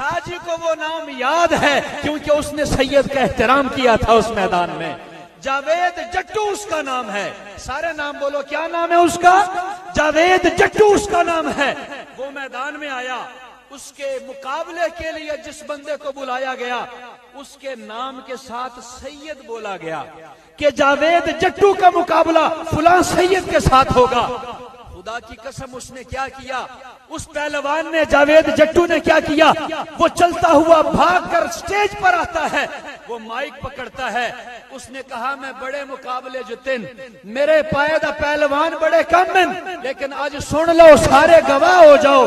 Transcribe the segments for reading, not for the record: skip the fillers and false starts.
शाहजी को वो नाम याद है क्योंकि उसने सैयद का एहतराम किया था उस मैदान में। जावेद जट्टू उसका नाम है। सारे नाम बोलो, क्या नाम है उसका? जावेद जट्टू उसका नाम है। वो मैदान में आया, उसके मुकाबले के लिए जिस बंदे को बुलाया गया उसके नाम के साथ सैयद बोला गया कि जावेद जट्टू का मुकाबला फुलां सैयद के साथ होगा। खुदा की कसम उसने क्या किया, उस पहलवान ने, जावेद जट्टू ने क्या किया, वो चलता हुआ भागकर स्टेज पर आता है, वो माइक पकड़ता है। उसने कहा मैं बड़े मुकाबले जुतिन, मेरे पाए दा पहलवान बड़े कम हैं, लेकिन आज सुन लो सारे गवाह हो जाओ,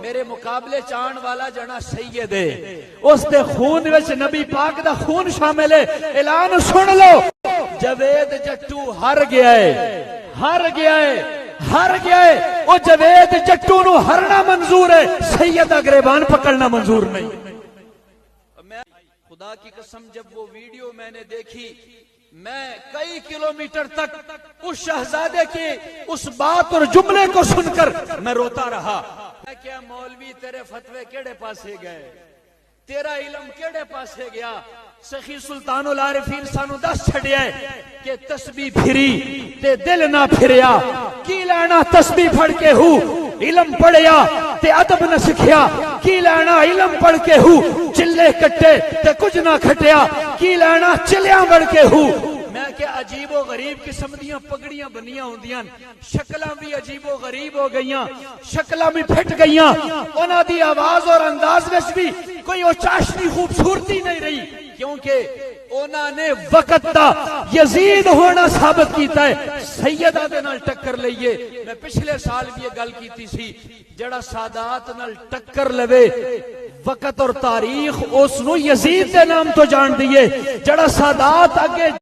मेरे मुकाबले चाण वाला जना सैयद है, उसके खून विच नबी पाक दा खून शामिल है। ऐलान सुन लो, जावेद जट्टू हार गया है, हार गया है, हार गया है। वो जावेद जट्टू नु हरना मंजूर है, सैयद दा गिरबान पकड़ना मंजूर नहीं। मैं खुदा की कसम जब वो वीडियो मैंने देखी, मैं कई किलोमीटर तक उस शहजादे के उस बात और जुमले को सुनकर मैं रोता रहा। क्या मौलवी तेरे फतवे केड़े पासे गए, तेरा इलम केड़े पासे गया? सखी सुल्तानुल आरिफीन सानू दस छड़िया कि तस्बीह फिरी ते दिल ना फिरिया, की लेना तस्बीह फड़ के हूँ, इलम पढ़िया ते अदब न सिखिया, की लेना इलम पढ़ के हूँ, चिल्ले कट्टे ते कुछ ना खटिया, की लेना चिलिया बढ़ के हूँ। मैं क्या अजीबो गरीब किस्म दियां पगड़ियां बनिया होंदियां, शक्लां भी अजीबो गरीब हो गईयां, शक्लां भी फिट गईयां, उन्हां दी आवाज और अंदाज विच भी कोई ओ चाशनी खूबसूरती नहीं रही, क्योंकि उन्होंने वक्त दा यजीद होना साबित किया है। सैयदा दे नाल टक्कर लईए। मैं पिछले साल भी ये गल कीती सी, जड़ा सादात नाल टक्कर लवे वक्त और तारीख उसनू यजीद के नाम तो जान दिए, जड़ा सादात अगे